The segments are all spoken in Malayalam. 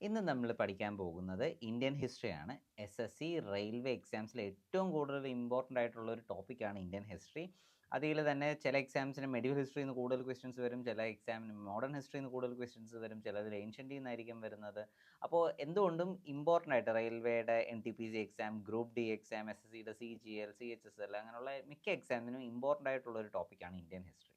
ഇന്ന് നമ്മൾ പഠിക്കാൻ പോകുന്നത് ഇന്ത്യൻ ഹിസ്റ്ററിയാണ്. SSC റെയിൽവേ എക്സാംസിൽ ഏറ്റവും കൂടുതൽ ഇമ്പോർട്ടൻ്റ് ആയിട്ടുള്ള ഒരു ടോപ്പിക്കാണ് ഇന്ത്യൻ ഹിസ്റ്ററി. അതിൽ തന്നെ ചില എക്സാംസിന് മെഡിവൽ ഹിസ്റ്ററിയിൽ നിന്ന് കൂടുതൽ ക്വസ്റ്റ്യൻസ് വരും, ചില എക്സാമിന് മോഡേൺ ഹിസ്റ്ററിയിൽ നിന്ന് കൂടുതൽ ക്വസ്റ്റ്യൻസ് വരും, ചിലതിൽ ഏൻഷ്യൻ്റിൽ നിന്നായിരിക്കും വരുന്നത്. അപ്പോൾ എന്തുകൊണ്ടും ഇമ്പോർട്ടൻ്റ് ആയിട്ട് റെയിൽവേയുടെ NTPC exam, group D exam, SSCയുടെ CGL, CHSL അങ്ങനെയുള്ള മിക്ക എക്സാമിനും ഇമ്പോർട്ടൻ്റ് ആയിട്ടുള്ള ഒരു ടോപ്പിക്കാണ് ഇന്ത്യൻ ഹിസ്റ്ററി.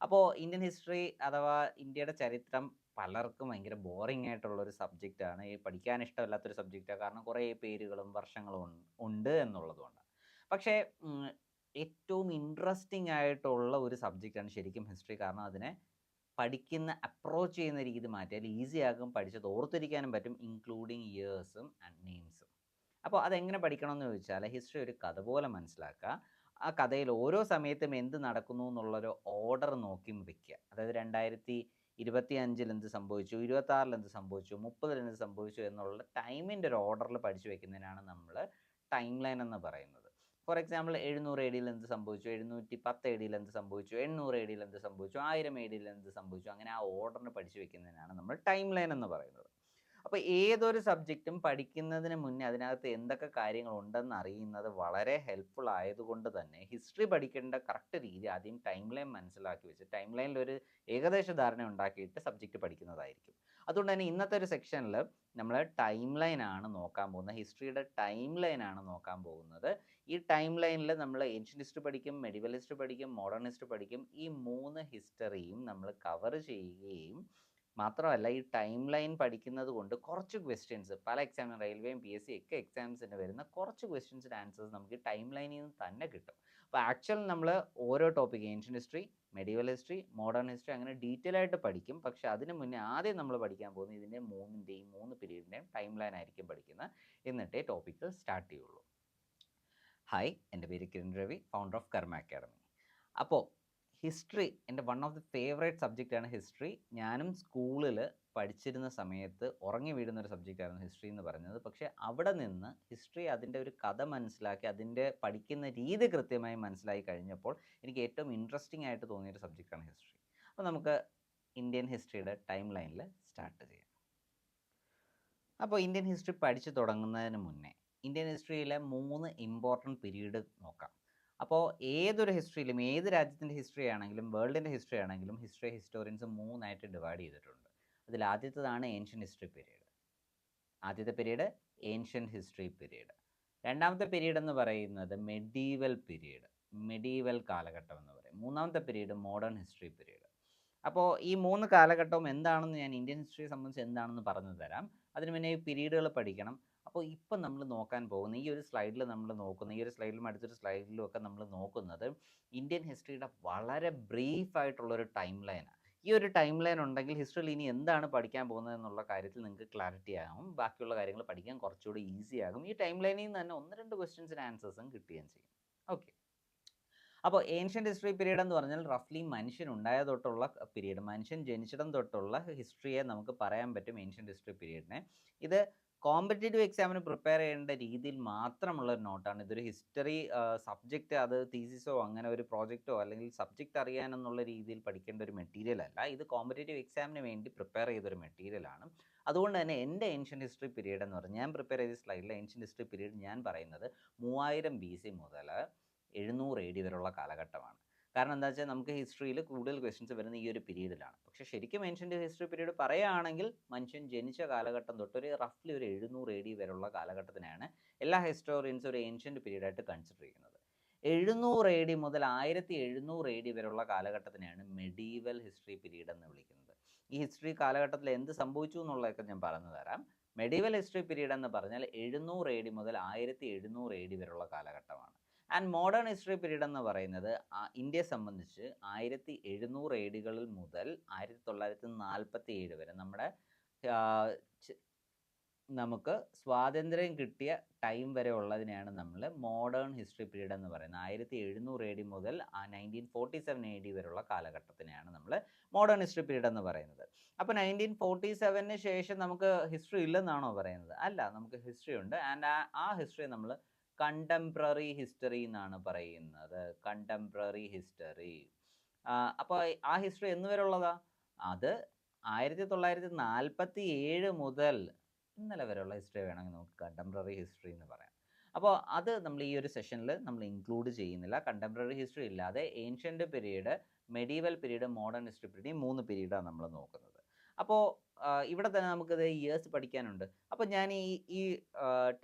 അപ്പോൾ ഇന്ത്യൻ ഹിസ്റ്ററി അഥവാ ഇന്ത്യയുടെ ചരിത്രം പലർക്കും ഭയങ്കര ബോറിംഗ് ആയിട്ടുള്ള ഒരു സബ്ജക്റ്റാണ്. ഈ പഠിക്കാൻ ഇഷ്ടമില്ലാത്തൊരു സബ്ജക്റ്റാണ്. കാരണം കുറേ പേരുകളും വർഷങ്ങളും ഉണ്ട് എന്നുള്ളതുകൊണ്ട്. പക്ഷേ ഏറ്റവും ഇൻട്രസ്റ്റിംഗ് ആയിട്ടുള്ള ഒരു സബ്ജക്റ്റാണ് ശരിക്കും ഹിസ്റ്ററി. കാരണം അതിനെ പഠിക്കുന്ന അപ്രോച്ച് ചെയ്യുന്ന രീതി മാറ്റിയാൽ ഈസി ആകും, പഠിച്ചത് ഓർത്തിരിക്കാനും പറ്റും, ഇൻക്ലൂഡിങ് ഇയേഴ്സും ആൻഡ് നെയിംസും. അപ്പോൾ അതെങ്ങനെ പഠിക്കണമെന്ന് ചോദിച്ചാൽ ഹിസ്റ്ററി ഒരു കഥ പോലെ മനസ്സിലാക്കുക. ആ കഥയിൽ ഓരോ സമയത്തും എന്ത് നടക്കുന്നു എന്നുള്ളൊരു ഓർഡർ നോക്കി വെക്കുക. അതായത് 2025 എന്ത് സംഭവിച്ചു, 26 എന്ത് സംഭവിച്ചു, 30 എന്ത് സംഭവിച്ചു എന്നുള്ള ടൈമിൻ്റെ ഒരു ഓർഡറിൽ പഠിച്ചു വെക്കുന്നതിനാണ് നമ്മൾ ടൈം ലൈൻ എന്ന് പറയുന്നത്. ഫോർ എക്സാമ്പിൾ 700 AD എന്ത് സംഭവിച്ചു, 710 AD എന്ത് സംഭവിച്ചു, 800 AD എന്ത് സംഭവിച്ചു, 1000 AD എന്ത് സംഭവിച്ചു, അങ്ങനെ ആ ഓർഡറിന് പഠിച്ചു വെക്കുന്നതിനാണ് നമ്മൾ ടൈം ലൈൻ എന്ന് പറയുന്നത്. അപ്പോൾ ഏതൊരു സബ്ജക്റ്റും പഠിക്കുന്നതിന് മുന്നേ അതിനകത്ത് എന്തൊക്കെ കാര്യങ്ങളുണ്ടെന്ന് അറിയുന്നത് വളരെ ഹെൽപ്ഫുൾ ആയതുകൊണ്ട് തന്നെ ഹിസ്റ്ററി പഠിക്കേണ്ട കറക്റ്റ് രീതി ആദ്യം ടൈം ലൈൻ മനസ്സിലാക്കി വെച്ച് ടൈം ലൈനിൽ ഒരു ഏകദേശ ധാരണ ഉണ്ടാക്കിയിട്ട് സബ്ജക്റ്റ് പഠിക്കുന്നതായിരിക്കും. അതുകൊണ്ട് തന്നെ ഇന്നത്തെ ഒരു സെക്ഷനിൽ നമ്മൾ ടൈം ലൈൻ ആണ് നോക്കാൻ പോകുന്നത്. ഹിസ്റ്ററിയുടെ ടൈം ലൈൻ ആണ് നോക്കാൻ പോകുന്നത്. ഈ ടൈം ലൈനിൽ നമ്മൾ ഏൻഷ്യൻ്റ് ഹിസ്റ്ററി പഠിക്കും, മെഡിവൽ ഹിസ്റ്ററി പഠിക്കും, മോഡേൺ ഹിസ്റ്ററി പഠിക്കും. ഈ 3 ഹിസ്റ്ററിയും നമ്മൾ കവർ ചെയ്യുകയും മാത്രമല്ല ഈ ടൈം ലൈൻ പഠിക്കുന്നത് കൊണ്ട് കുറച്ച് ക്വസ്റ്റ്യൻസ് പല എക്സാമിനും റെയിൽവേയും PSC ഒക്കെ എക്സാംസിന് വരുന്ന കുറച്ച് ക്വസ്റ്റ്യൻസിൻ്റെ ആൻസേഴ്സ് നമുക്ക് ടൈം ലൈനിൽ നിന്ന് തന്നെ കിട്ടും. അപ്പോൾ ആക്ച്വൽ നമ്മൾ ഓരോ topic ancient history, medieval history, modern history അങ്ങനെ ഡീറ്റെയിൽ ആയിട്ട് പഠിക്കും. പക്ഷേ അതിന് മുന്നേ ആദ്യം നമ്മൾ പഠിക്കാൻ പോകുന്നത് ഇതിൻ്റെ മൂന്നിൻ്റെയും 3 പീരീഡിൻ്റെയും ടൈം ലൈൻ ആയിരിക്കും പഠിക്കുന്നത്. എന്നിട്ടേ ടോപ്പിക്ക് സ്റ്റാർട്ട് ചെയ്യുള്ളൂ. ഹായ്, എൻ്റെ പേര് Kiran Ravi, founder of Karma academy. അപ്പോൾ ഹിസ്റ്ററി എൻ്റെ വൺ ഓഫ് ദി ഫേവറേറ്റ് സബ്ജക്റ്റാണ് ഹിസ്റ്ററി. ഞാനും സ്കൂളിൽ പഠിച്ചിരുന്ന സമയത്ത് ഉറങ്ങി വീഴുന്ന ഒരു സബ്ജക്റ്റായിരുന്നു ഹിസ്റ്ററി എന്ന് പറയുന്നത്. പക്ഷേ അവിടെ നിന്ന് ഹിസ്റ്ററി അതിൻ്റെ ഒരു കഥ മനസ്സിലാക്കി അതിൻ്റെ പഠിക്കുന്ന രീതി കൃത്യമായി മനസ്സിലാക്കി കഴിഞ്ഞപ്പോൾ എനിക്ക് ഏറ്റവും ഇൻട്രസ്റ്റിംഗ് ആയിട്ട് തോന്നിയൊരു സബ്ജക്റ്റാണ് ഹിസ്റ്ററി. അപ്പോൾ നമുക്ക് ഇന്ത്യൻ ഹിസ്റ്ററിയുടെ ടൈം ലൈനിൽ സ്റ്റാർട്ട് ചെയ്യാം. അപ്പോൾ ഇന്ത്യൻ ഹിസ്റ്ററി പഠിച്ചു തുടങ്ങുന്നതിന് മുന്നേ ഇന്ത്യൻ ഹിസ്റ്ററിയിലെ 3 ഇമ്പോർട്ടൻറ്റ് പീരീഡ് നോക്കാം. അപ്പോൾ ഏതൊരു ഹിസ്റ്ററിയിലും ഏത് രാജ്യത്തിൻ്റെ ഹിസ്റ്ററി ആണെങ്കിലും വേൾഡിൻ്റെ ഹിസ്റ്ററി ആണെങ്കിലും ഹിസ്റ്റോറിയൻസ് 3ആയിട്ട് ഡിവൈഡ് ചെയ്തിട്ടുണ്ട്. അതിൽ ആദ്യത്തേതാണ് ഏൻഷ്യൻ്റ് ഹിസ്റ്ററി പീരീഡ്. ആദ്യത്തെ പീരീഡ് ഏൻഷ്യൻ്റ് ഹിസ്റ്ററി പീരീഡ്. രണ്ടാമത്തെ പീരീഡ് എന്ന് പറയുന്നത് മെഡീവൽ കാലഘട്ടം എന്ന് പറയും. മൂന്നാമത്തെ പീരീഡ് മോഡേൺ ഹിസ്റ്ററി പീരീഡ്. അപ്പോൾ ഈ 3 കാലഘട്ടവും എന്താണെന്ന് ഞാൻ ഇന്ത്യൻ ഹിസ്റ്ററിയെ സംബന്ധിച്ച് എന്താണെന്ന് പറഞ്ഞു തരാം. അതിന് മുന്നേ ഈ പീരീഡുകൾ പഠിക്കണം. അപ്പോൾ ഇപ്പം നമ്മൾ നോക്കാൻ പോകുന്ന ഈ ഒരു സ്ലൈഡിൽ ഈ ഒരു സ്ലൈഡിലും അടുത്തൊരു സ്ലൈഡിലും ഒക്കെ നമ്മൾ നോക്കുന്നത് ഇന്ത്യൻ ഹിസ്റ്ററിയുടെ വളരെ ബ്രീഫായിട്ടുള്ളൊരു ടൈം ലൈനാണ്. ഈ ഒരു ടൈം ലൈൻ ഉണ്ടെങ്കിൽ ഹിസ്റ്ററിയിൽ ഇനി എന്താണ് പഠിക്കാൻ പോകുന്നത് എന്നുള്ള കാര്യത്തിൽ നിങ്ങൾക്ക് ക്ലാരിറ്റി ആകും. ബാക്കിയുള്ള കാര്യങ്ങൾ പഠിക്കാൻ കുറച്ചുകൂടി ഈസി ആകും. ഈ ടൈം ലൈനിൽ നിന്ന് തന്നെ 1-2 ക്വസ്റ്റ്യൻസിന് ആൻസേഴ്സും കിട്ടുകയും ചെയ്യും. ഓക്കെ, അപ്പോൾ ഏൻഷ്യൻ്റ് ഹിസ്റ്ററി പീരീഡ് എന്ന് പറഞ്ഞാൽ റഫ്ലി മനുഷ്യൻ ഉണ്ടായ തൊട്ടുള്ള പീരീഡ്, മനുഷ്യൻ ജനിച്ചിടം തൊട്ടുള്ള ഹിസ്റ്ററിയെ നമുക്ക് പറയാൻ പറ്റും ഏൻഷ്യൻ്റ് ഹിസ്റ്ററി പീരീഡിനെ. ഇത് കോമ്പറ്റേറ്റീവ് എക്സാമിന് പ്രിപ്പയർ ചെയ്യേണ്ട രീതിയിൽ മാത്രമുള്ള ഒരു നോട്ടാണ്. ഇതൊരു ഹിസ്റ്ററി സബ്ജക്റ്റ്, അത് തീസിസോ അങ്ങനെ ഒരു പ്രോജക്റ്റോ അല്ലെങ്കിൽ സബ്ജക്റ്റ് അറിയാനെന്നുള്ള രീതിയിൽ പഠിക്കേണ്ട ഒരു മെറ്റീരിയൽ അല്ല. ഇത് കോമ്പറ്റേറ്റീവ് എക്സാമിന് വേണ്ടി പ്രിപ്പയർ ചെയ്തൊരു മെറ്റീരിയലാണ്. അതുകൊണ്ട് തന്നെ എൻ്റെ ഏൻഷ്യൻ്റ് ഹിസ്റ്ററി പീരീഡ് എന്ന് പറഞ്ഞാൽ ഞാൻ പ്രിപ്പയർ ചെയ്ത സ്ലൈഡിൽ ഏൻഷ്യൻ്റ് ഹിസ്റ്ററി പീരീഡ് ഞാൻ പറയുന്നത് 3000 BC മുതൽ 700 AD വരെയുള്ള കാലഘട്ടമാണ്. കാരണം എന്താ വെച്ചാൽ നമുക്ക് ഹിസ്റ്ററിയിൽ കൂടുതൽ ക്വസ്റ്റ്യൻസ് വരുന്ന ഈ ഒരു പീരീഡിലാണ്. പക്ഷേ ശരിക്കും ഏൻഷ്യൻ്റ് ഹിസ്റ്ററി പീരീഡ് പറയുകയാണെങ്കിൽ മനുഷ്യൻ ജനിച്ച കാലഘട്ടം തൊട്ട് ഒരു റഫ്ലി ഒരു 700 AD വരെയുള്ള കാലഘട്ടത്തിനാണ് എല്ലാ ഹിസ്റ്റോറിയൻസും ഒരു ഏൻഷ്യൻ്റ് പീരീഡായിട്ട് കൺസിഡർ ചെയ്യുന്നത്. 700 AD മുതൽ 1700 AD വരെയുള്ള കാലഘട്ടത്തിനെയാണ് മെഡീവൽ ഹിസ്റ്ററി പീരീഡ് എന്ന് വിളിക്കുന്നത്. ഈ ഹിസ്റ്ററി കാലഘട്ടത്തിൽ എന്ത് സംഭവിച്ചു എന്നുള്ളതൊക്കെ ഞാൻ പറഞ്ഞു തരാം. മെഡീവൽ ഹിസ്റ്ററി പീരീഡ് എന്ന് പറഞ്ഞാൽ 700 AD മുതൽ 1700 AD വരെയുള്ള കാലഘട്ടമാണ്. ആൻഡ് മോഡേൺ ഹിസ്റ്ററി പീരീഡ് എന്ന് പറയുന്നത് ഇന്ത്യയെ സംബന്ധിച്ച് 1700 AD മുതൽ 1947 വരെ നമുക്ക് സ്വാതന്ത്ര്യം കിട്ടിയ ടൈം വരെ ഉള്ളതിനെയാണ് നമ്മൾ മോഡേൺ ഹിസ്റ്ററി പീരീഡ് എന്ന് പറയുന്നത്. 1700 AD മുതൽ 1947 AD വരെയുള്ള കാലഘട്ടത്തിനെയാണ് നമ്മൾ മോഡേൺ ഹിസ്റ്ററി പീരീഡ് എന്ന് പറയുന്നത്. അപ്പോൾ 1947 ശേഷം നമുക്ക് ഹിസ്റ്ററി ഇല്ലെന്നാണോ പറയുന്നത്? അല്ല, നമുക്ക് ഹിസ്റ്ററി ഉണ്ട്. ആൻഡ് ആ ഹിസ്റ്ററി നമ്മൾ കണ്ടംപററി ഹിസ്റ്ററി എന്നാണ് പറയുന്നത്. Contemporary history. അപ്പോൾ ആ ഹിസ്റ്ററി എന്ന് വരെ ഉള്ളതാ? അത് 1947 മുതൽ ഇന്നലെ വരെയുള്ള ഹിസ്റ്ററി വേണമെങ്കിൽ നമുക്ക് കണ്ടംപററി ഹിസ്റ്ററി എന്ന് പറയാം. അപ്പോൾ അത് നമ്മൾ ഈ ഒരു സെഷനിൽ നമ്മൾ ഇൻക്ലൂഡ് ചെയ്യുന്നില്ല. കണ്ടംപററി ഹിസ്റ്ററി ഇല്ലാതെ ancient period, medieval period, modern history period, ഈ 3 പീരീഡാണ് നമ്മൾ നോക്കുന്നത്. അപ്പോൾ ഇവിടെ തന്നെ നമുക്കിത് ഇയേഴ്സ് പഠിക്കാനുണ്ട്. അപ്പോൾ ഞാൻ ഈ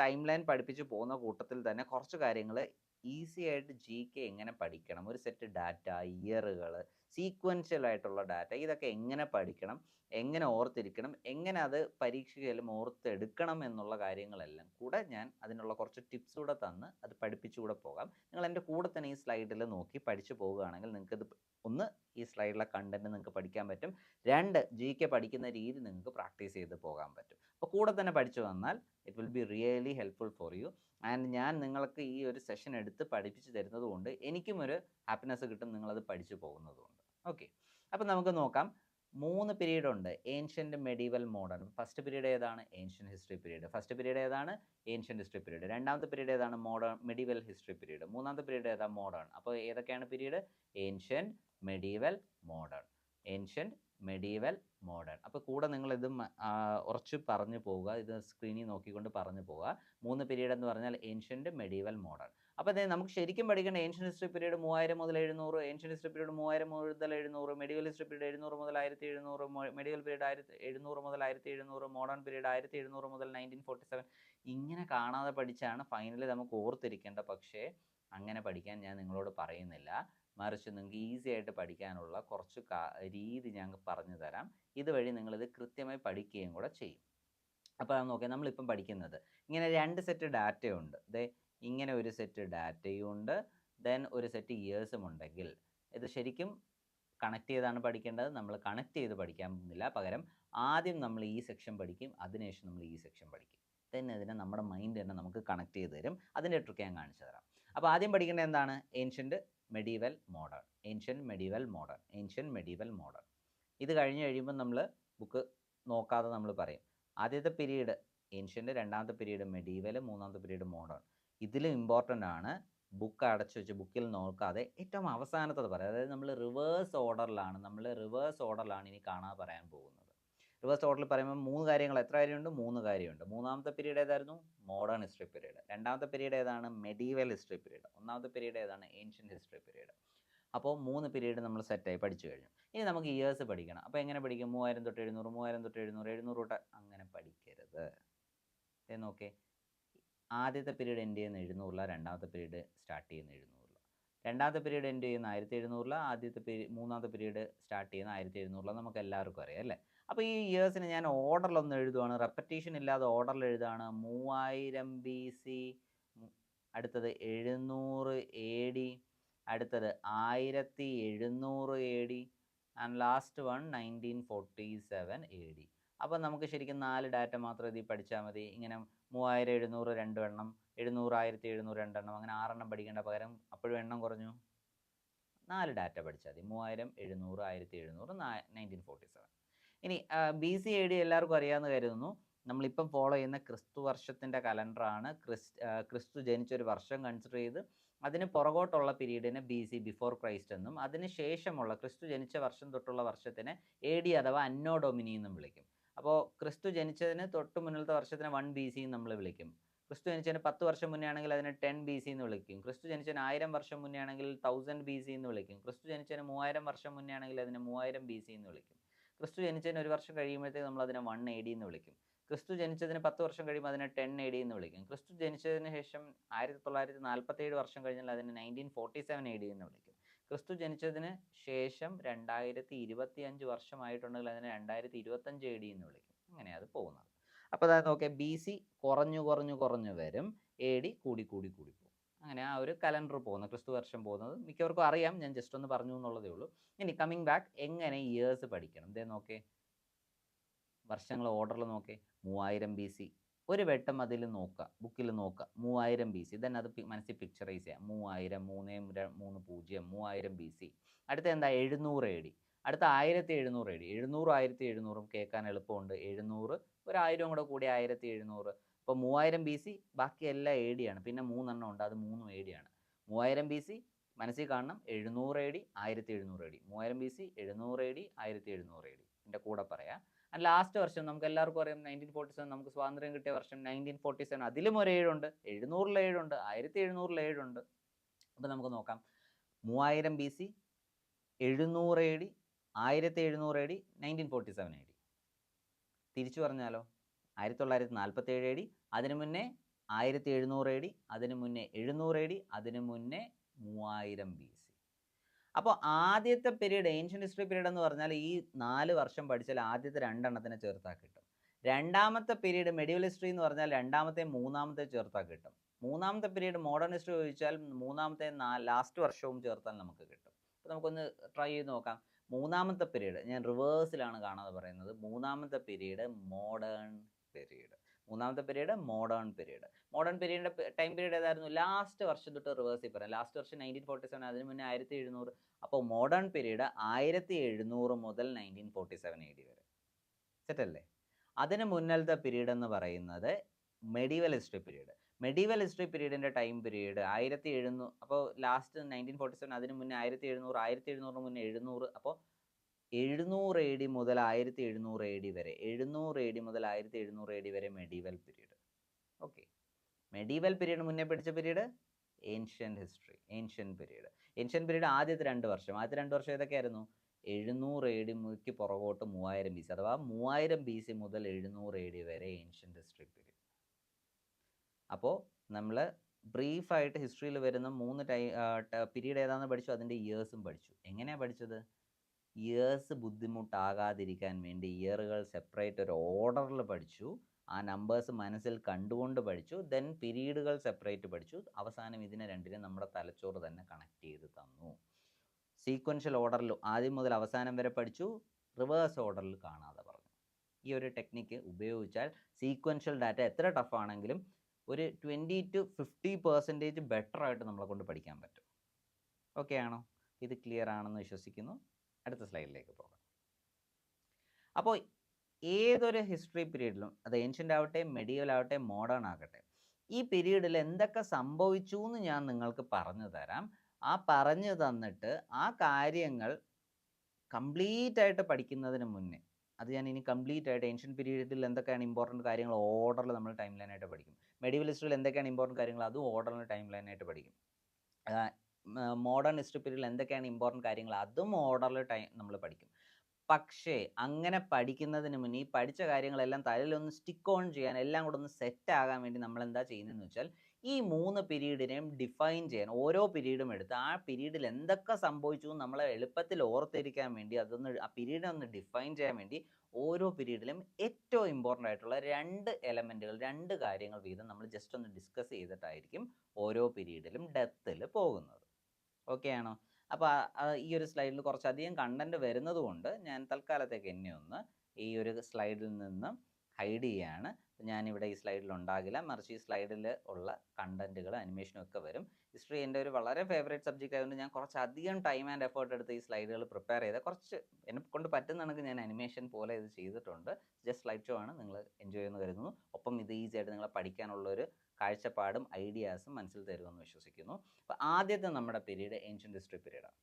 ടൈം ലൈൻ പഠിപ്പിച്ച് പോകുന്ന കൂട്ടത്തിൽ തന്നെ കുറച്ച് കാര്യങ്ങൾ ഈസി ആയിട്ട് GK എങ്ങനെ പഠിക്കണം, ഒരു സെറ്റ് ഡാറ്റ, ഇയറുകൾ, സീക്വൻഷ്യൽ ആയിട്ടുള്ള ഡാറ്റ, ഇതൊക്കെ എങ്ങനെ പഠിക്കണം, എങ്ങനെ ഓർത്തിരിക്കണം, എങ്ങനെ അത് പരീക്ഷയിലും ഓർത്തെടുക്കണം എന്നുള്ള കാര്യങ്ങളെല്ലാം കൂടെ ഞാൻ അതിനുള്ള കുറച്ച് ടിപ്സ് കൂടെ തന്ന് അത് പഠിപ്പിച്ചുകൂടെ പോകാം. നിങ്ങൾ എൻ്റെ കൂടെ തന്നെ ഈ സ്ലൈഡിൽ നോക്കി പഠിച്ചു പോവുകയാണെങ്കിൽ നിങ്ങൾക്കിത് ഒന്ന് ഈ സ്ലൈഡിലെ കണ്ടന്റ് നിങ്ങൾക്ക് പഠിക്കാൻ പറ്റും. 2 GK പഠിക്കുന്ന രീതി നിങ്ങൾക്ക് പ്രാക്ടീസ് ചെയ്ത് പോകാൻ പറ്റും. അപ്പോൾ കൂടെ തന്നെ പഠിച്ചു വന്നാൽ it will be really helpful for you. And ഞാൻ നിങ്ങൾക്ക് ഈ ഒരു സെഷൻ എടുത്ത് പഠിപ്പിച്ച് തരുന്നത് കൊണ്ട് എനിക്കും ഒരു ഹാപ്പിനെസ് കിട്ടും, നിങ്ങളത് പഠിച്ചു പോകുന്നതുകൊണ്ട്. ഓക്കെ, അപ്പം നമുക്ക് നോക്കാം. 3 പീരീഡ് ഉണ്ട്: ancient, medieval, modern. First period ഏതാണ്? Ancient history period. First period ഏതാണ്? Ancient history period. രണ്ടാമത്തെ പീരീഡ് ഏതാണ്? Modern medieval history period. മൂന്നാമത്തെ പീരീഡ് ഏതാ? മോഡേൺ. അപ്പോൾ ഏതൊക്കെയാണ് period? Ancient, medieval, modern. Ancient, medieval, modern. അപ്പോൾ കൂടെ നിങ്ങളിത് ഉറച്ച് പറഞ്ഞു പോവുക, ഇത് സ്ക്രീനിൽ നോക്കിക്കൊണ്ട് പറഞ്ഞു പോവുക. 3 പീരീഡ് എന്ന് പറഞ്ഞാൽ ഏൻഷ്യൻ്റ്, മെഡീവൽ, മോഡേൺ. അപ്പോൾ അതായത് നമുക്ക് ശരിക്കും പഠിക്കേണ്ട ഏൻഷ്യൻ ഹിസ്റ്ററി പീരീഡ് 3000 മുതൽ 700, ഏൻഷ്യൻ ഹിസ്റ്ററി പീരീഡ് 3000 മുതൽ 700, മെഡീവൽ ഹിസ്റ്ററി പീരീഡ് 700 മുതൽ 1700, മെഡീവൽ പീരീഡ് 1700 മുതൽ 1700, മോഡേൺ പീരീഡ് 1700 മുതൽ 1947. ഇങ്ങനെ കാണാതെ പഠിച്ചാണ് ഫൈനലി നമുക്ക് ഓർത്തിരിക്കേണ്ട. പക്ഷേ അങ്ങനെ പഠിക്കാൻ ഞാൻ നിങ്ങളോട് പറയുന്നില്ല. മറിച്ച് നിങ്ങൾക്ക് ഈസി ആയിട്ട് പഠിക്കാനുള്ള കുറച്ച് രീതി ഞാൻ പറഞ്ഞു തരാം. ഇതുവഴി നിങ്ങളിത് കൃത്യമായി പഠിക്കുകയും കൂടെ ചെയ്യും. അപ്പോൾ നോക്കിയാൽ നമ്മളിപ്പം പഠിക്കുന്നത് ഇങ്ങനെ 2 സെറ്റ് ഡാറ്റയുണ്ട്. ഇങ്ങനെ ഒരു സെറ്റ് ഡാറ്റയും ഉണ്ട്, ദെൻ ഒരു സെറ്റ് ഇയേഴ്സും ഉണ്ടെങ്കിൽ ഇത് ശരിക്കും കണക്ട് ചെയ്താണ് പഠിക്കേണ്ടത്. നമ്മൾ കണക്ട് ചെയ്ത് പഠിക്കാൻ പോകുന്നില്ല. പകരം ആദ്യം നമ്മൾ ഈ സെക്ഷൻ പഠിക്കും, അതിനുശേഷം നമ്മൾ ഈ സെക്ഷൻ പഠിക്കും. തന്നെ ഇതിനെ നമ്മുടെ മൈൻഡ് തന്നെ നമുക്ക് കണക്ട് ചെയ്ത് തരും. അതിൻ്റെ ട്രിക്ക് ഞാൻ കാണിച്ചു തരാം. അപ്പോൾ ആദ്യം പഠിക്കേണ്ടത് എന്താണ്? Ancient, medieval, modern. Ancient, medieval, modern. Ancient, medieval, modern. ഇത് കഴിഞ്ഞ് കഴിയുമ്പോൾ നമ്മൾ ബുക്ക് നോക്കാതെ നമ്മൾ പറയും ആദ്യത്തെ പീരീഡ് ഏൻഷ്യൻ്റ്, രണ്ടാമത്തെ പീരീഡ് മെഡീവൽ, മൂന്നാമത്തെ പീരീഡ് മോഡേൺ. ഇതിലും ഇമ്പോർട്ടൻ്റ് ആണ് ബുക്ക് അടച്ചു വെച്ച് ബുക്കിൽ നോക്കാതെ ഏറ്റവും അവസാനത്തത് പറയാം. അതായത് നമ്മൾ റിവേഴ്സ് ഓർഡറിലാണ് ഇനി കാണാതെ പറയാൻ പോകുന്നത്. റിവേഴ്സ് ഓർഡറിൽ പറയുമ്പോൾ 3 കാര്യങ്ങൾ. എത്ര കാര്യമുണ്ട്? 3 കാര്യമുണ്ട്. മൂന്നാമത്തെ പീരീഡ് ഏതായിരുന്നു? Modern history period. രണ്ടാമത്തെ പീരീഡ് ഏതാണ്? Medieval history period. ഒന്നാമത്തെ പീരീഡ് ഏതാണ്? Ancient history period. അപ്പോൾ 3 പീരീഡ് നമ്മൾ സെറ്റായി പഠിച്ചു കഴിഞ്ഞു. ഇനി നമുക്ക് ഇയേഴ്സ് പഠിക്കണം. അപ്പോൾ എങ്ങനെ പഠിക്കും? 3000 തൊട്ട് 700, 3000 തൊട്ട് 700, 700 തൊട്ട് അങ്ങനെ പഠിക്കരുത്. നോക്കേ, ആദ്യത്തെ പീരീഡ് എൻഡ് ചെയ്യുന്ന 700, രണ്ടാമത്തെ പീരീഡ് സ്റ്റാർട്ട് ചെയ്യുന്ന 700. രണ്ടാമത്തെ പീരീഡ് എൻഡ് ചെയ്യുന്ന 1700, മൂന്നാമത്തെ പീരീഡ് സ്റ്റാർട്ട് ചെയ്യുന്ന 1700. നമുക്ക് എല്ലാവർക്കും അറിയാം അല്ലേ? അപ്പോൾ ഈ ഇയേഴ്സിന് ഞാൻ ഓർഡറിലൊന്ന് എഴുതുവാണ്, റെപ്പറ്റീഷൻ ഇല്ലാതെ ഓർഡറിൽ എഴുതുകയാണ്. 3000 BC, അടുത്തത് 700 AD, അടുത്തത് 1700 AD, and last one 1947 AD. അപ്പോൾ നമുക്ക് ശരിക്കും 4 ഡാറ്റ മാത്രം ഇതിൽ പഠിച്ചാൽ മതി. ഇങ്ങനെ 3000, 700 2 എണ്ണം, 700, 1700 2 എണ്ണം, അങ്ങനെ 6 എണ്ണം പഠിക്കേണ്ട പകരം അപ്പോഴും എണ്ണം കുറഞ്ഞു. 4 ഡാറ്റ പഠിച്ചാൽ മതി. 3000, 700, 1700, 1947. ഇനി BC AD എല്ലാവർക്കും അറിയാമെന്ന് കരുതുന്നു. നമ്മളിപ്പം ഫോളോ ചെയ്യുന്ന ക്രിസ്തു വർഷത്തിൻ്റെ കലണ്ടറാണ്. ക്രിസ്തു ജനിച്ചൊരു വർഷം കൺസിഡർ ചെയ്ത് അതിന് പുറകോട്ടുള്ള പീരീഡിനെ BC, ബിഫോർ ക്രൈസ്റ്റ് എന്നും, അതിന് ശേഷമുള്ള ക്രിസ്തു ജനിച്ച വർഷം തൊട്ടുള്ള വർഷത്തിനെ AD അഥവാ അന്നോ ഡൊമിനി എന്നും വിളിക്കും. അപ്പോൾ ക്രിസ്തു ജനിച്ചതിന് തൊട്ട് മുന്നിലത്തെ വർഷത്തിനെ 1 BC നമ്മൾ വിളിക്കും. ക്രിസ്തു ജനിച്ചതിന് 10 വർഷം മുന്നേ ആണെങ്കിൽ അതിനെ 10 BC എന്ന് വിളിക്കും. ക്രിസ്തു ജനിച്ചതിന് 1000 വർഷം മുന്നേ ആണെങ്കിൽ 1000 BC എന്ന് വിളിക്കും. ക്രിസ്തു ജനിച്ചതിന് 3000 വർഷം മുന്നേ ആണെങ്കിൽ അതിനെ 3000 BC എന്ന് വിളിക്കും. ക്രിസ്തു ജനിച്ചതിന് 1 വർഷം കഴിയുമ്പോഴത്തേക്ക് നമ്മൾ അതിനെ 1 AD എന്ന് വിളിക്കും. ക്രിസ്തു ജനിച്ചതിന് 10 വർഷം കഴിയുമ്പോൾ അതിനെ 10 AD എന്ന് വിളിക്കും. ക്രിസ്തു ജനിച്ചതിന് ശേഷം 1947 വർഷം കഴിഞ്ഞാൽ അതിനെ 1947 AD എന്ന് വിളിക്കും. ക്രിസ്തു ജനിച്ചതിന് ശേഷം 2025 വർഷമായിട്ടുണ്ടെങ്കിൽ അതിനെ 2025 AD എന്ന് വിളിക്കും. അങ്ങനെയാണ് അത് പോകുന്നത്. അപ്പോൾ അതായത് നോക്കിയാൽ BC കുറഞ്ഞു വരും, AD കൂടി പോകും. അങ്ങനെ ആ ഒരു കലണ്ടർ പോകുന്നത്, ക്രിസ്തു വർഷം പോകുന്നത് മിക്കവർക്കും അറിയാം. ഞാൻ ജസ്റ്റ് ഒന്ന് പറഞ്ഞു എന്നുള്ളതേ ഉള്ളൂ. ഇനി കമ്മിങ് ബാക്ക്, എങ്ങനെ ഇയേഴ്സ് പഠിക്കണം? നോക്കേ, വർഷങ്ങൾ ഓർഡറിൽ നോക്കേ. 3000 BC ഒരു വെട്ടം അതിൽ നോക്കുക, ബുക്കിൽ നോക്കുക. 3000 BC, ദെൻ അത് മനസ്സിൽ പിക്ചറൈസ് ചെയ്യാം. 3000, 330, 3000 BC. അടുത്ത എന്താ? 700 AD. അടുത്ത 1700 AD. 700, 1700 കേൾക്കാൻ എളുപ്പമുണ്ട്. 700, ഒരു 1000 കൂടെ കൂടി 1700. അപ്പോൾ 3000 BC, ബാക്കി എല്ലാം AD ആണ്. പിന്നെ 3 എണ്ണം ഉണ്ട്, അത് 3 AD ആണ്. 3000 BC മനസ്സിൽ കാണണം. 700 AD, 1700 AD. 3000 BC, 700 AD, 1700 AD. എൻ്റെ കൂടെ പറയാം. ആൻഡ് ലാസ്റ്റ് വർഷം നമുക്ക് എല്ലാവർക്കും അറിയാം 1947 നമുക്ക് സ്വാതന്ത്ര്യം കിട്ടിയ വർഷം 1947. അതിലും ഒരു 7 ഉണ്ട്, 700 7 ഉണ്ട്, 1700 7 ഉണ്ട്. അപ്പോൾ നമുക്ക് നോക്കാം. 3000 BC, 700 AD, 1700 AD, 1947 AD. തിരിച്ചു പറഞ്ഞാലോ, 1947 AD, അതിനു മുന്നേ 1700 AD, അതിനു മുന്നേ 700 AD, അതിനു മുന്നേ 3000 BC. അപ്പോൾ ആദ്യത്തെ പീരീഡ് ഏൻഷ്യൻ്റ് ഹിസ്റ്ററി പീരീഡ് എന്ന് പറഞ്ഞാൽ ഈ 4 വർഷം പഠിച്ചാൽ ആദ്യത്തെ 2 എണ്ണത്തിനെ ചേർത്താൽ കിട്ടും. രണ്ടാമത്തെ പീരീഡ് മെഡിവൽ ഹിസ്റ്ററി എന്ന് പറഞ്ഞാൽ രണ്ടാമത്തെ മൂന്നാമത്തെ ചേർത്താൽ കിട്ടും. മൂന്നാമത്തെ പീരീഡ് മോഡേൺ ഹിസ്റ്ററി ചോദിച്ചാൽ മൂന്നാമത്തെ ലാസ്റ്റ് വർഷവും ചേർത്താൽ നമുക്ക് കിട്ടും. അപ്പോൾ നമുക്കൊന്ന് ട്രൈ ചെയ്ത് നോക്കാം. മൂന്നാമത്തെ പീരീഡ് ഞാൻ റിവേഴ്സിലാണ് കാണാതെ പറയുന്നത്. മൂന്നാമത്തെ പീരീഡ് മോഡേൺ പീരീഡ്. മൂന്നാമത്തെ പീരീഡ് മോഡേൺ പീരീഡ്. മോഡേൺ പീരീഡിൻ്റെ ടൈം പീരീഡ് ഏതായിരുന്നു? ലാസ്റ്റ് വർഷം തൊട്ട് റിവേഴ്സിൽ പറയാം. ലാസ്റ്റ് വർഷം 1947, അതിന് മുന്നേ 1700. അപ്പോൾ മോഡേൺ പീരീഡ് 1700 മുതൽ 1947 AD വരെ. സെറ്റല്ലേ? അതിന് മുന്നലത്തെ പീരീഡ് എന്ന് പറയുന്നത് medieval history period. Medieval history പീരീഡിൻ്റെ ടൈം പീരീഡ് 1700. അപ്പോൾ ലാസ്റ്റ് 1947, അതിന് മുന്നേ 1700, 1700 മുന്നേ 700. അപ്പോൾ 700 AD മുതൽ 1700 AD വരെ, 700 AD മുതൽ 1700 AD വരെ medieval period. Okay, medieval period മുന്നേ പഠിച്ച period ancient history, ancient period. Ancient period ആദ്യത്തെ 2 വർഷം. ആദ്യത്തെ 2 വർഷം ഏതൊക്കെയായിരുന്നു? 700 AD മുതൽ പുറകോട്ട് 3000 BC, അഥവാ 3000 BC മുതൽ 700 AD വരെ ഏൻഷ്യൻ്റ് ഹിസ്റ്ററി പീരീഡ്. അപ്പോൾ നമ്മൾ ബ്രീഫായിട്ട് ഹിസ്റ്ററിയിൽ വരുന്ന 3 പീരീഡ് ഏതാണെന്ന് പഠിച്ചു, അതിൻ്റെ ഇയേഴ്സും പഠിച്ചു. എങ്ങനെയാണ് പഠിച്ചത്? ഇയേഴ്സ് ബുദ്ധിമുട്ടാകാതിരിക്കാൻ വേണ്ടി ഇയറുകൾ സെപ്പറേറ്റ് ഒരു ഓർഡറിൽ പഠിച്ചു. ആ നമ്പേഴ്സ് മനസ്സിൽ കണ്ടുകൊണ്ട് പഠിച്ചു. ദെൻ പീരീഡുകൾ സെപ്പറേറ്റ് പഠിച്ചു. അവസാനം ഇതിനെ രണ്ടിനും നമ്മുടെ തലച്ചോറ് തന്നെ കണക്ട് ചെയ്ത് തന്നു. സീക്വൻഷ്യൽ ഓർഡറിൽ ആദ്യം മുതൽ അവസാനം വരെ പഠിച്ചു, റിവേഴ്സ് ഓർഡറിൽ കാണാതെ പറഞ്ഞു. ഈ ഒരു ടെക്നിക്ക് ഉപയോഗിച്ചാൽ സീക്വൻഷ്യൽ ഡാറ്റ എത്ര ടഫാണെങ്കിലും ഒരു 20 to 50% ബെറ്റർ ആയിട്ട് നമ്മളെ കൊണ്ട് പഠിക്കാൻ പറ്റും. ഓക്കെ ആണോ? ഇത് ക്ലിയർ ആണെന്ന് വിശ്വസിക്കുന്നു. അടുത്ത സ്ലൈഡിലേക്ക് പോകാം. അപ്പോൾ ഏതൊരു ഹിസ്റ്ററി പീരീഡിലും, അത് ഏൻഷ്യൻ്റ് ആവട്ടെ, മെഡീവൽ ആവട്ടെ, മോഡേൺ ആകട്ടെ, ഈ പീരീഡിൽ എന്തൊക്കെ സംഭവിച്ചു എന്ന് ഞാൻ നിങ്ങൾക്ക് പറഞ്ഞു തരാം. ആ പറഞ്ഞു തന്നിട്ട് ആ കാര്യങ്ങൾ കംപ്ലീറ്റ് ആയിട്ട് പഠിക്കുന്നതിന് മുന്നേ, അത് ഞാൻ ഇനി കംപ്ലീറ്റ് ആയിട്ട് ഏൻഷ്യൻ്റ് പീരീഡിൽ എന്തൊക്കെയാണ് ഇമ്പോർട്ടൻറ്റ് കാര്യങ്ങൾ ഓർഡറിൽ നമ്മൾ ടൈം ലൈനായിട്ട് പഠിക്കും. മെഡീവൽ ഹിസ്റ്ററിയിൽ എന്തൊക്കെയാണ് ഇമ്പോർട്ടൻറ്റ് കാര്യങ്ങൾ അതും ഓർഡറിൽ ടൈം ലൈനായിട്ട് പഠിക്കും. മോഡേൺ ഹിസ്റ്ററി പീരീഡിൽ എന്തൊക്കെയാണ് ഇമ്പോർട്ടൻറ്റ് കാര്യങ്ങൾ അതും ഓർഡറിൽ നമ്മൾ പഠിക്കും. പക്ഷേ അങ്ങനെ പഠിക്കുന്നതിന് മുന്നേ ഈ പഠിച്ച കാര്യങ്ങളെല്ലാം തലയിലൊന്ന് സ്റ്റിക്ക് ഓൺ ചെയ്യാൻ, എല്ലാം കൂടെ ഒന്ന് സെറ്റ് ആകാൻ വേണ്ടി നമ്മൾ എന്താ ചെയ്യുന്നതെന്ന് വെച്ചാൽ ഈ 3 പീരീഡിനെയും ഡിഫൈൻ ചെയ്യാൻ, ഓരോ പീരീഡും എടുത്ത് ആ പീരീഡിൽ എന്തൊക്കെ സംഭവിച്ചു നമ്മളെ എളുപ്പത്തിൽ ഓർത്തിരിക്കാൻ വേണ്ടി, അതൊന്ന് ആ പീരീഡിനെ ഒന്ന് ഡിഫൈൻ ചെയ്യാൻ വേണ്ടി ഓരോ പീരീഡിലും ഏറ്റവും ഇമ്പോർട്ടൻ്റ് ആയിട്ടുള്ള 2 എലമെൻറ്റുകൾ, 2 കാര്യങ്ങൾ വീതം നമ്മൾ ജസ്റ്റ് ഒന്ന് ഡിസ്കസ് ചെയ്തിട്ടായിരിക്കും ഓരോ പീരീഡിലും ഡെപ്തിൽ പോകുന്നത്. ഓക്കെ ആണോ? അപ്പോൾ ഈ ഒരു സ്ലൈഡിൽ കുറച്ചധികം കണ്ടൻറ്റ് വരുന്നത് കൊണ്ട് ഞാൻ തൽക്കാലത്തേക്ക് എന്നെ ഒന്ന് ഈ ഒരു സ്ലൈഡിൽ നിന്ന് ഹൈഡ് ചെയ്യാണ്. ഞാനിവിടെ ഈ സ്ലൈഡിൽ ഉണ്ടാകില്ല, മറിച്ച് ഈ സ്ലൈഡിൽ ഉള്ള കണ്ടൻറ്റുകൾ അനിമേഷനും ഒക്കെ വരും. ഹിസ്റ്ററി എൻ്റെ ഒരു വളരെ ഫേവറേറ്റ് സബ്ജക്റ്റ് ആയതുകൊണ്ട് ഞാൻ കുറച്ചധികം ടൈം ആൻഡ് എഫേർട്ട് എടുത്ത് ഈ സ്ലൈഡുകൾ പ്രിപ്പയർ ചെയ്ത് കുറച്ച് എന്നെ കൊണ്ട് പറ്റുന്ന കണക്ക് ഞാൻ അനിമേഷൻ പോലെ ഇത് ചെയ്തിട്ടുണ്ട്. ജസ്റ്റ് സ്ലൈഡ് ഷോ ആണ്, നിങ്ങൾ എൻജോയ് ചെയ്യുമെന്ന് കരുതുന്നു. ഒപ്പം ഇത് ഈസി ആയിട്ട് നിങ്ങളെ പഠിക്കാനുള്ളൊരു കാഴ്ചപ്പാടും ഐഡിയാസും മനസ്സിൽ തരുമെന്ന് വിശ്വസിക്കുന്നു. അപ്പോൾ ആദ്യത്തെ നമ്മുടെ പീരീഡ് ഏൻഷ്യൻ്റ് ഹിസ്റ്ററി പീരീഡാണ്.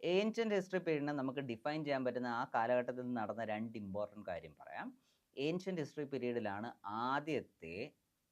ഏൻഷ്യൻ്റ് ഹിസ്റ്ററി പീരീഡിനെ നമുക്ക് ഡിഫൈൻ ചെയ്യാൻ പറ്റുന്ന ആ കാലഘട്ടത്തിൽ നടന്ന 2 ഇമ്പോർട്ടൻറ്റ് കാര്യം പറയാം. ഏൻഷ്യൻ്റ് ഹിസ്റ്ററി പീരീഡിലാണ് ആദ്യത്തെ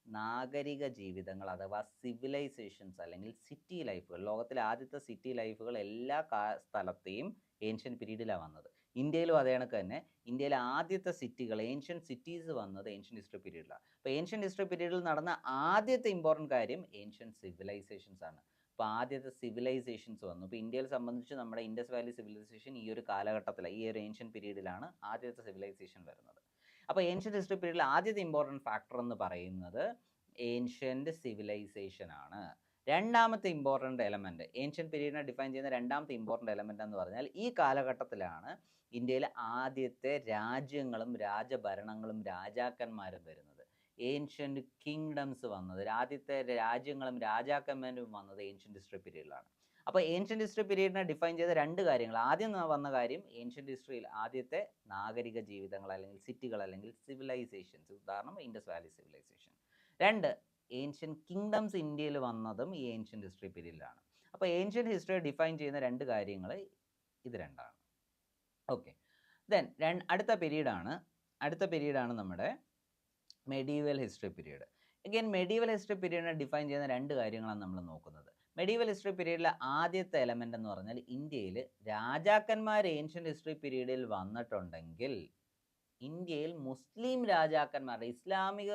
നാഗരിക ജീവിതങ്ങൾ അഥവാ സിവിലൈസേഷൻസ് അല്ലെങ്കിൽ സിറ്റി ലൈഫുകൾ, ലോകത്തിലെ ആദ്യത്തെ സിറ്റി ലൈഫുകൾ എല്ലാ സ്ഥലത്തെയും ഏൻഷ്യൻ്റ് പീരീഡിലാണ് വന്നത്. ഇന്ത്യയിലും അതേ കണക്ക് തന്നെ ഇന്ത്യയിലെ ആദ്യത്തെ സിറ്റികൾ, ഏൻഷ്യൻ്റ് സിറ്റീസ് വന്നത് ഏൻഷ്യൻ്റ് ഹിസ്റ്ററി പീരീഡിലാണ്. അപ്പോൾ ഏൻഷ്യൻ്റ് ഹിസ്റ്ററി പീരീഡിൽ നടന്ന ആദ്യത്തെ ഇമ്പോർട്ടൻറ്റ് കാര്യം ഏൻഷ്യൻ്റ് സിവിലൈസേഷൻസ് ആണ്. അപ്പോൾ ആദ്യത്തെ സിവിലൈസേഷൻസ് വന്നു. ഇപ്പോൾ ഇന്ത്യയെ സംബന്ധിച്ച് നമ്മുടെ ഇൻഡസ് വാലി സിവിലൈസേഷൻ ഈ ഒരു കാലഘട്ടത്തിലാണ്, ഈ ഒരു ഏൻഷ്യൻ്റ് പീരീഡിലാണ് ആദ്യത്തെ സിവിലൈസേഷൻ വരുന്നത്. അപ്പോൾ ഏൻഷ്യൻ്റ് ഹിസ്റ്ററി പീരീഡിൽ ആദ്യത്തെ ഇമ്പോർട്ടൻറ്റ് ഫാക്ടർ എന്ന് പറയുന്നത് ഏൻഷ്യൻ്റ് സിവിലൈസേഷൻ ആണ്. രണ്ടാമത്തെ ഇമ്പോർട്ടൻറ്റ് എലമെൻറ്റ്, ഏൻഷ്യൻ്റ് പീരീഡിനെ ഡിഫൈൻ ചെയ്യുന്ന രണ്ടാമത്തെ ഇമ്പോർട്ടൻറ്റ് എലമെൻറ്റ് എന്ന് പറഞ്ഞാൽ ഈ കാലഘട്ടത്തിലാണ് ഇന്ത്യയിലെ ആദ്യത്തെ രാജ്യങ്ങളും രാജഭരണങ്ങളും രാജാക്കന്മാരും വരുന്നത്. ഏൻഷ്യൻ്റ് കിങ്ഡംസ് വന്നത്, ആദ്യത്തെ രാജ്യങ്ങളും രാജാക്കന്മാരും വന്നത് ഏൻഷ്യൻ്റ് ഹിസ്റ്ററി പീരീഡിലാണ്. അപ്പോൾ ഏൻഷ്യൻ്റ് ഹിസ്റ്ററി പീരീഡിനെ ഡിഫൈൻ ചെയ്ത 2 കാര്യങ്ങൾ, ആദ്യം വന്ന കാര്യം ഏൻഷ്യൻ്റ് ഹിസ്റ്ററിയിൽ ആദ്യത്തെ നാഗരിക ജീവിതങ്ങൾ അല്ലെങ്കിൽ സിറ്റികൾ അല്ലെങ്കിൽ സിവിലൈസേഷൻസ്, ഉദാഹരണം Indus valley civilisation. 2, ancient kingdoms ഇന്ത്യയിൽ വന്നതും ഈ ഏൻഷ്യൻ്റ് ഹിസ്റ്ററി പീരീഡിലാണ്. അപ്പോൾ ഏൻഷ്യൻ്റ് ഹിസ്റ്ററി ഡിഫൈൻ ചെയ്യുന്ന 2 കാര്യങ്ങൾ ഇത് രണ്ടാണ്. ഓക്കെ, ദെൻ അടുത്ത പീരീഡാണ് നമ്മുടെ medieval history period. Again medieval history പീരീഡിനെ ഡിഫൈൻ ചെയ്യുന്ന രണ്ട് കാര്യങ്ങളാണ് നമ്മൾ നോക്കുന്നത്. മെഡീവൽ ഹിസ്റ്ററി പീരീഡിലെ ആദ്യത്തെ എലമെൻ്റ് എന്ന് പറഞ്ഞാൽ ഇന്ത്യയിൽ രാജാക്കന്മാർ ഏൻഷ്യൻ്റ് ഹിസ്റ്ററി പീരീഡിൽ വന്നിട്ടുണ്ടെങ്കിൽ ഇന്ത്യയിൽ മുസ്ലിം രാജാക്കന്മാരുടെ ഇസ്ലാമിക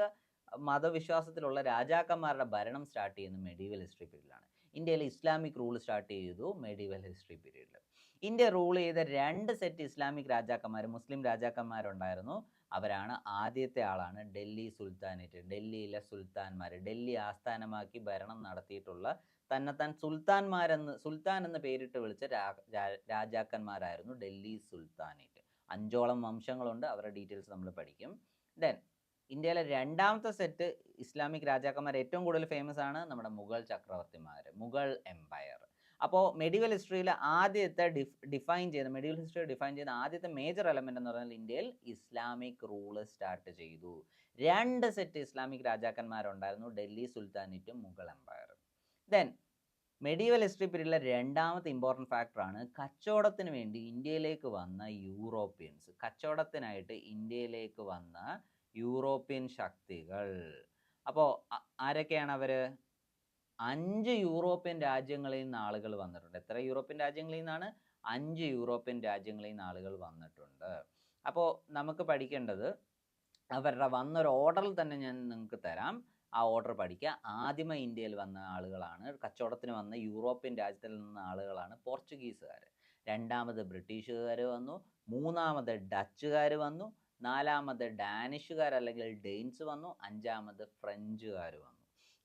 മതവിശ്വാസത്തിലുള്ള രാജാക്കന്മാരുടെ ഭരണം സ്റ്റാർട്ട് ചെയ്യുന്നത് മെഡീവൽ ഹിസ്റ്ററി പീരീഡിലാണ്. ഇന്ത്യയിൽ ഇസ്ലാമിക് റൂൾ സ്റ്റാർട്ട് ചെയ്തു മെഡീവൽ ഹിസ്റ്ററി പീരീഡിൽ. ഇന്ത്യ റൂൾ ചെയ്ത 2 സെറ്റ് ഇസ്ലാമിക് രാജാക്കന്മാർ, മുസ്ലിം രാജാക്കന്മാരുണ്ടായിരുന്നു. അവരാണ് ആദ്യത്തെ ആളാണ് ഡൽഹി സുൽത്താനേറ്റ്, ഡൽഹിയിലെ സുൽത്താൻമാർ, ഡൽഹി ആസ്ഥാനമാക്കി ഭരണം നടത്തിയിട്ടുള്ള തന്നെത്താൻ സുൽത്താൻ എന്ന് പേരിട്ട് വിളിച്ച രാജാക്കന്മാരായിരുന്നു ഡൽഹി സുൽത്താനേറ്റ്. 5ഓളം വംശങ്ങളുണ്ട്, അവരുടെ ഡീറ്റെയിൽസ് നമ്മൾ പഠിക്കും. ദെൻ ഇന്ത്യയിലെ രണ്ടാമത്തെ സെറ്റ് ഇസ്ലാമിക് രാജാക്കന്മാർ ഏറ്റവും കൂടുതൽ ഫേമസ് ആണ് നമ്മുടെ മുഗൾ ചക്രവർത്തിമാർ, മുഗൾ എംപയർ. അപ്പോൾ മെഡീവൽ ഹിസ്റ്ററിയിൽ ആദ്യത്തെ മെഡീവൽ ഹിസ്റ്ററി ഡിഫൈൻ ചെയ്യുന്ന ആദ്യത്തെ മേജർ എലമെൻ്റ് എന്ന് പറഞ്ഞാൽ ഇന്ത്യയിൽ ഇസ്ലാമിക് റൂള് സ്റ്റാർട്ട് ചെയ്തു. 2 സെറ്റ് ഇസ്ലാമിക് രാജാക്കന്മാരുണ്ടായിരുന്നു, ഡൽഹി സുൽത്താനേറ്റും മുഗൾ എംപയറും. ദെൻ മെഡീവൽ ഹിസ്റ്ററി പീരീഡിലെ രണ്ടാമത്തെ ഇമ്പോർട്ടൻറ്റ് ഫാക്ടറാണ് കച്ചവടത്തിന് വേണ്ടി ഇന്ത്യയിലേക്ക് വന്ന യൂറോപ്യൻസ്. കച്ചവടത്തിനായിട്ട് ഇന്ത്യയിലേക്ക് വന്ന യൂറോപ്യൻ ശക്തികൾ. അപ്പോൾ ആരൊക്കെയാണ് അവർ? 5 യൂറോപ്യൻ രാജ്യങ്ങളിൽ നിന്ന് ആളുകൾ വന്നിട്ടുണ്ട്. എത്ര യൂറോപ്യൻ രാജ്യങ്ങളിൽ നിന്നാണ്? 5 യൂറോപ്യൻ രാജ്യങ്ങളിൽ നിന്ന് ആളുകൾ വന്നിട്ടുണ്ട്. അപ്പോൾ നമുക്ക് പഠിക്കേണ്ടത് അവരുടെ വന്നൊരു ഓർഡറിൽ തന്നെ ഞാൻ നിങ്ങൾക്ക് തരാം. ആ ഓർഡർ പഠിക്കുക. ആദ്യമേ ഇന്ത്യയിൽ വന്ന ആളുകളാണ്, കച്ചവടത്തിന് വന്ന യൂറോപ്യൻ രാജ്യത്തിൽ നിന്ന് ആളുകളാണ് പോർച്ചുഗീസുകാർ. രണ്ടാമത് ബ്രിട്ടീഷുകാർ വന്നു, മൂന്നാമത് ഡച്ചുകാർ വന്നു, നാലാമത് ഡാനിഷുകാർ അല്ലെങ്കിൽ ഡെയിൻസ് വന്നു, അഞ്ചാമത് ഫ്രഞ്ചുകാർ വന്നു.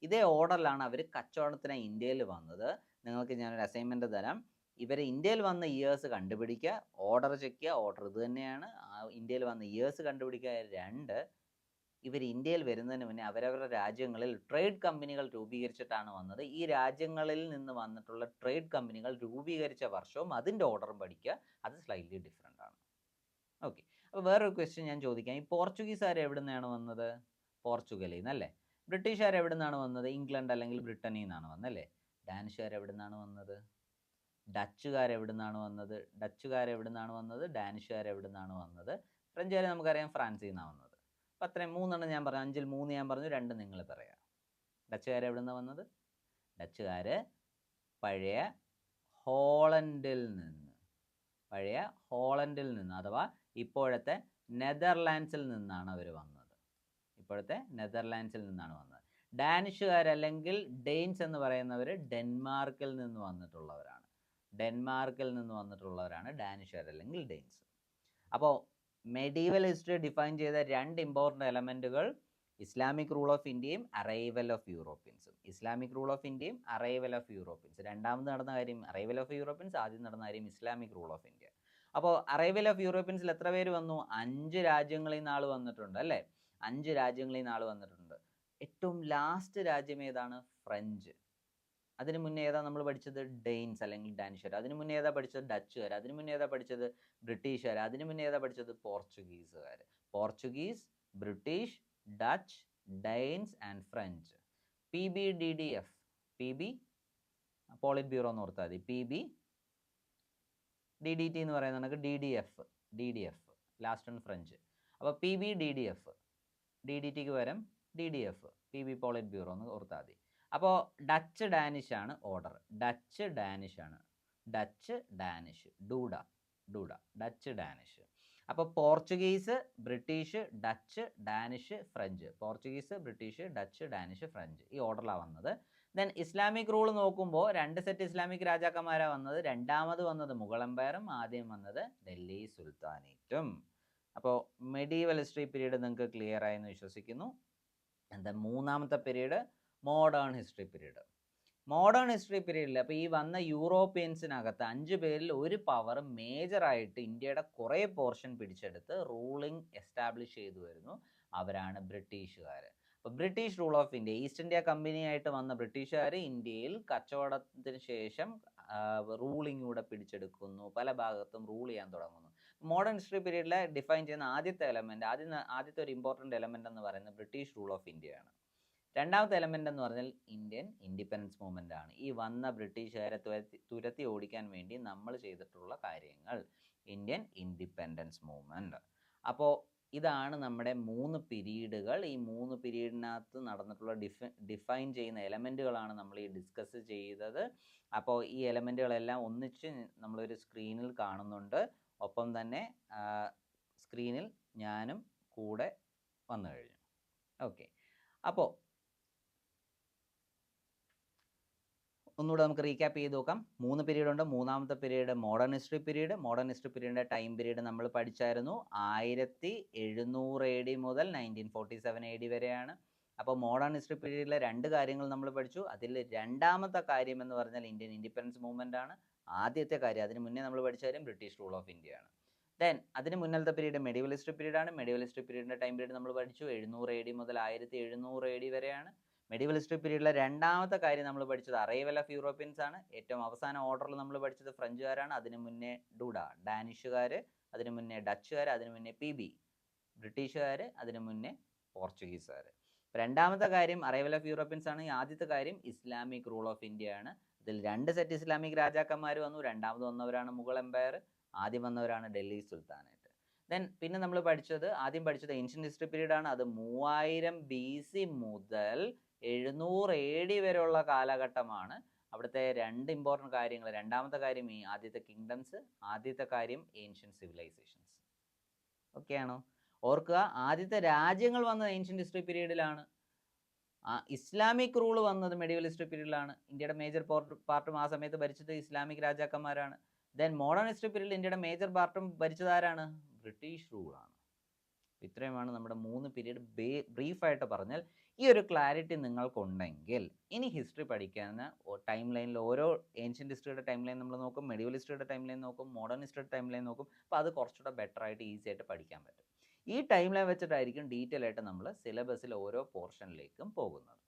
ഇതേ ഓർഡറിലാണ് അവർ കച്ചവടത്തിന് ഇന്ത്യയിൽ വന്നത്. നിങ്ങൾക്ക് ഞാനൊരു അസൈൻമെൻറ്റ് തരാം. ഇവർ ഇന്ത്യയിൽ വന്ന ഇയേഴ്സ് കണ്ടുപിടിക്കുക, ഓർഡർ ചെക്ക് ചെയ്യുക. ഓർഡർ ഇത് തന്നെയാണ്. ഇന്ത്യയിൽ വന്ന ഇയേഴ്സ് കണ്ടുപിടിക്കുക. 2, ഇവർ ഇന്ത്യയിൽ വരുന്നതിന് മുന്നേ അവരവരുടെ രാജ്യങ്ങളിൽ ട്രേഡ് കമ്പനികൾ രൂപീകരിച്ചിട്ടാണ് വന്നത്. ഈ രാജ്യങ്ങളിൽ നിന്ന് വന്നിട്ടുള്ള ട്രേഡ് കമ്പനികൾ രൂപീകരിച്ച വർഷവും അതിൻ്റെ ഓർഡറും പഠിക്കുക. അത് സ്ലൈറ്റ്ലി ഡിഫറെൻ്റ് ആണ്. ഓക്കെ, അപ്പോൾ വേറൊരു ക്വസ്റ്റ്യൻ ഞാൻ ചോദിക്കാം. ഈ പോർച്ചുഗീസുകാർ എവിടെ നിന്നാണ് വന്നത്? പോർച്ചുഗലിൽ നിന്നല്ലേ. ബ്രിട്ടീഷുകാർ എവിടെ നിന്നാണ് വന്നത്? ഇംഗ്ലണ്ട് അല്ലെങ്കിൽ ബ്രിട്ടനിൽ നിന്നാണ് വന്നല്ലേ. ഡാനിഷുകാർ എവിടെ നിന്നാണ് വന്നത്? ഡച്ചുകാർ എവിടെ നിന്നാണ് വന്നത്? ഡച്ചുകാർ എവിടെ നിന്നാണ് വന്നത്? ഡാനിഷുകാർ എവിടെ നിന്നാണ് വന്നത്? ഫ്രഞ്ചുകാർ നമുക്കറിയാം ഫ്രാൻസിൽ നിന്നാണ് വന്നത്. അപ്പോൾ അത്രയും 3 ഞാൻ പറഞ്ഞു. 5ൽ 3 ഞാൻ പറഞ്ഞു, 2 നിങ്ങൾ പറയാം. ഡച്ചുകാർ എവിടെ നിന്നാണ് വന്നത്? ഡച്ചുകാർ പഴയ ഹോളണ്ടിൽ നിന്ന് അഥവാ ഇപ്പോഴത്തെ നെതർലാൻഡ്സിൽ നിന്നാണ് അവർ വന്നത്. ഡാനിഷുകാർ അല്ലെങ്കിൽ ഡെയിൻസ് എന്ന് പറയുന്നവർ ഡെൻമാർക്കിൽ നിന്ന് വന്നിട്ടുള്ളവരാണ്. ഡാനിഷുകാർ അല്ലെങ്കിൽ ഡെയിൻസ്. അപ്പോൾ മെഡീവൽ ഹിസ്റ്ററി ഡിഫൈൻ ചെയ്ത 2 ഇമ്പോർട്ടൻ്റ് എലമെൻറ്റുകൾ ഇസ്ലാമിക് റൂൾ ഓഫ് ഇന്ത്യയും അറൈവൽ ഓഫ് യൂറോപ്യൻസും. രണ്ടാമത് നടന്ന കാര്യം അറൈവൽ ഓഫ് യൂറോപ്യൻസ്, ആദ്യം നടന്ന കാര്യം ഇസ്ലാമിക് റൂൾ ഓഫ് ഇന്ത്യ. അപ്പോൾ അറൈവൽ ഓഫ് യൂറോപ്യൻസിൽ എത്ര പേര് വന്നു? 5 രാജ്യങ്ങളിൽ നിന്ന് ആൾ വന്നിട്ടുണ്ട് അല്ലേ. 5 രാജ്യങ്ങളിൽ നിന്ന് ആൾ വന്നിട്ടുണ്ട്. ഏറ്റവും ലാസ്റ്റ് രാജ്യം ഏതാണ്? ഫ്രഞ്ച്. അതിന് മുന്നേ ഏതാ നമ്മൾ പഠിച്ചത്? ഡെയിൻസ് അല്ലെങ്കിൽ ഡാനിഷുകാർ. അതിന് മുന്നേ ഏതാ പഠിച്ചത്? ഡച്ചുകാർ. അതിന് മുന്നേ ഏതാ പഠിച്ചത്? ബ്രിട്ടീഷുകാർ. അതിന് മുന്നേ ഏതാ പഠിച്ചത്? പോർച്ചുഗീസുകാർ. Portuguese, British, Dutch, Danes and French. PBDDF, PB politburo എന്ന് ഓർത്താൽ മതി. PB DDT എന്ന് പറയുന്നത് നമുക്ക് DDF ലാസ്റ്റ് ആണ് ഫ്രഞ്ച്. അപ്പോൾ PBDDF, DDTക്ക് പകരം DDF, PB പോളിറ്റ് ബ്യൂറോ എന്ന് ഓർത്താൽ മതി. അപ്പോൾ ഡച്ച് ഡാനിഷ് ആണ് order. Dutch Danish Dutch Danish. അപ്പോൾ Portuguese, British, Dutch, Danish, French. ഈ ഓർഡറിലാണ് വന്നത്. ദെൻ ഇസ്ലാമിക് റൂൾ നോക്കുമ്പോൾ 2 സെറ്റ് ഇസ്ലാമിക് രാജാക്കന്മാരാണ് വന്നത്. രണ്ടാമത് വന്നത് മുഗൾ എംപയറും, ആദ്യം വന്നത് ഡൽഹി സുൽത്താനേറ്റും. അപ്പോൾ മെഡീവൽ ഹിസ്റ്ററി പീരീഡ് നിങ്ങൾക്ക് ക്ലിയർ ആയെന്ന് വിശ്വസിക്കുന്നു. എന്താ മൂന്നാമത്തെ പീരീഡ്? മോഡേൺ ഹിസ്റ്ററി പീരീഡിൽ അപ്പോൾ ഈ വന്ന യൂറോപ്യൻസിനകത്ത് 5 പേരിൽ ഒരു പവർ മേജറായിട്ട് ഇന്ത്യയുടെ കുറേ പോർഷൻ പിടിച്ചെടുത്ത് റൂളിംഗ് എസ്റ്റാബ്ലിഷ് ചെയ്തു വരുന്നു. അവരാണ് ബ്രിട്ടീഷുകാർ. അപ്പോൾ British rule of India, East India കമ്പനിയായിട്ട് വന്ന ബ്രിട്ടീഷുകാർ ഇന്ത്യയിൽ കച്ചവടത്തിന് ശേഷം റൂളിംഗ് കൂടെ പിടിച്ചെടുക്കുന്നു, പല ഭാഗത്തും റൂൾ ചെയ്യാൻ തുടങ്ങുന്നു. മോഡേൺ ഹിസ്റ്ററി പീരീഡിൽ ഡിഫൈൻ ചെയ്യുന്ന ആദ്യത്തെ ഒരു ഇമ്പോർട്ടൻ്റ് എലമെൻ്റ് എന്ന് പറയുന്നത് ബ്രിട്ടീഷ് റൂൾ ഓഫ് ഇന്ത്യയാണ്. രണ്ടാമത്തെ എലമെൻ്റ് എന്ന് പറഞ്ഞാൽ ഇന്ത്യൻ ഇൻഡിപെൻഡൻസ് മൂവ്മെൻ്റ് ആണ്. ഈ വന്ന ബ്രിട്ടീഷുകാരെ തുരത്തി ഓടിക്കാൻ വേണ്ടി നമ്മൾ ചെയ്തിട്ടുള്ള കാര്യങ്ങൾ. Indian independence movement. അപ്പോൾ ഇതാണ് നമ്മുടെ 3 പീരീഡുകൾ. ഈ 3 പീരീഡിനകത്ത് നടന്നിട്ടുള്ള ഡിഫൈൻ ചെയ്യുന്ന എലമെൻറ്റുകളാണ് നമ്മൾ ഈ ഡിസ്കസ് ചെയ്തത്. അപ്പോൾ ഈ എലമെൻറ്റുകളെല്ലാം ഒന്നിച്ച് നമ്മളൊരു സ്ക്രീനിൽ കാണുന്നുണ്ട്. ഒപ്പം തന്നെ സ്ക്രീനിൽ ഞാനും കൂടെ വന്നു കഴിഞ്ഞു. ഓക്കെ, അപ്പോൾ ഒന്നുകൂടെ നമുക്ക് റീക്യാപ്പ് ചെയ്ത് നോക്കാം. 3 പീരീഡ് ഉണ്ട്. മൂന്നാമത്തെ period modern history period. Modern history പീരീഡിൻ്റെ ടൈം പീരീഡ് നമ്മൾ പഠിച്ചായിരുന്നു 1700 AD മുതൽ 1947 AD വരെയാണ്. അപ്പോൾ മോഡേൺ ഹിസ്റ്ററി പീരീഡിലെ 2 കാര്യങ്ങൾ നമ്മൾ പഠിച്ചു. അതിൽ രണ്ടാമത്തെ കാര്യം എന്ന് പറഞ്ഞാൽ ഇന്ത്യൻ ഇൻഡിപെൻഡൻസ് മൂവ്മെൻ്റ് ആണ്. ആദ്യത്തെ കാര്യം, അതിന് മുന്നേ നമ്മൾ പഠിച്ച കാര്യം ബ്രിട്ടീഷ് റൂൾ ഓഫ് ഇന്ത്യ ആണ്. ദെൻ അതിന് മുന്നത്തെ പീരീഡ് മെഡിവൽ ഹിസ്റ്ററി പീരീഡാണ്. മെഡിവൽ ഹിസ്റ്ററി പീരീഡിൻ്റെ ടൈം പീരീഡ് നമ്മൾ പഠിച്ചു 700 AD മുതൽ 1700 AD വരെയാണ്. മെഡിവൽ ഹിസ്റ്ററി പീരീഡിലെ രണ്ടാമത്തെ കാര്യം നമ്മൾ പഠിച്ചത് അറൈവൽ ഓഫ് യൂറോപ്യൻസ് ആണ്. ഏറ്റവും അവസാന ഓർഡറിൽ നമ്മൾ പഠിച്ചത് ഫ്രഞ്ചുകാരാണ്. അതിന് മുന്നേ ഡാനിഷുകാർ, അതിന് മുന്നേ ഡച്ചുകാർ, അതിന് മുന്നേ PB ബ്രിട്ടീഷുകാർ, അതിന് മുന്നേ പോർച്ചുഗീസുകാർ. രണ്ടാമത്തെ കാര്യം അറൈവൽ ഓഫ് യൂറോപ്യൻസ് ആണ്. ആദ്യത്തെ കാര്യം ഇസ്ലാമിക് റൂൾ ഓഫ് ഇന്ത്യ ആണ്. ഇതിൽ 2 സെറ്റ് ഇസ്ലാമിക് രാജാക്കന്മാർ വന്നു. രണ്ടാമത് വന്നവരാണ് മുഗൾ എംപയർ, ആദ്യം വന്നവരാണ് ഡൽഹി സുൽത്താനേറ്റ്. ദെൻ പിന്നെ നമ്മൾ ആദ്യം പഠിച്ചത് ഏൻഷ്യൻ്റ് ഹിസ്റ്ററി പീരീഡ് ആണ്. അത് 3000 BC മുതൽ 700 AD വരെയുള്ള കാലഘട്ടമാണ്. അവിടുത്തെ 2 ഇമ്പോർട്ടൻറ്റ് കാര്യങ്ങൾ, രണ്ടാമത്തെ കാര്യം ഈ ആദ്യത്തെ കിങ്ഡംസ്, ആദ്യത്തെ കാര്യം ഏൻഷ്യൻ സിവിലൈസേഷൻസ്. ഓക്കെ ആണോ? ഓർക്കുക, ആദ്യത്തെ രാജ്യങ്ങൾ വന്നത് ഏൻഷ്യൻ്റ് ഹിസ്റ്ററി പീരീഡിലാണ്. ഇസ്ലാമിക് റൂൾ വന്നത് മെഡിവൽ ഹിസ്റ്ററി പീരീഡിലാണ്. ഇന്ത്യയുടെ മേജർ പാർട്ടും ആ സമയത്ത് ഭരിച്ചത് ഇസ്ലാമിക് രാജാക്കന്മാരാണ്. ദെൻ മോഡേൺ ഹിസ്റ്ററി പീരീഡിൽ ഇന്ത്യയുടെ മേജർ പാർട്ടും ഭരിച്ചത് ആരാണ്? ബ്രിട്ടീഷ് റൂളാണ്. ഇത്രയുമാണ് നമ്മുടെ 3 പീരീഡ് ബ്രീഫായിട്ട് പറഞ്ഞാൽ. ഈ ഒരു ക്ലാരിറ്റി നിങ്ങൾക്കുണ്ടെങ്കിൽ ഇനി ഹിസ്റ്ററി പഠിക്കാൻ ടൈം ലൈനിൽ ഓരോ ഏൻഷ്യൻ്റ് ഹിസ്റ്ററിയുടെ ടൈം ലൈൻ നമ്മൾ നോക്കും, മെഡിവൽ ഹിസ്റ്ററിയുടെ ടൈം ലൈൻ നോക്കും, മോഡേൺ ഹിസ്റ്ററിയുടെ ടൈം ലൈൻ നോക്കും. അപ്പോൾ അത് കുറച്ചുകൂടെ ബെറ്റർ ആയിട്ട് ഈസി ആയിട്ട് പഠിക്കാൻ പറ്റും. ഈ ടൈം ലൈൻ വെച്ചിട്ടായിരിക്കും ഡീറ്റെയിൽ ആയിട്ട് നമ്മൾ സിലബസിൽ ഓരോ പോർഷനിലേക്കും പോകുന്നത്.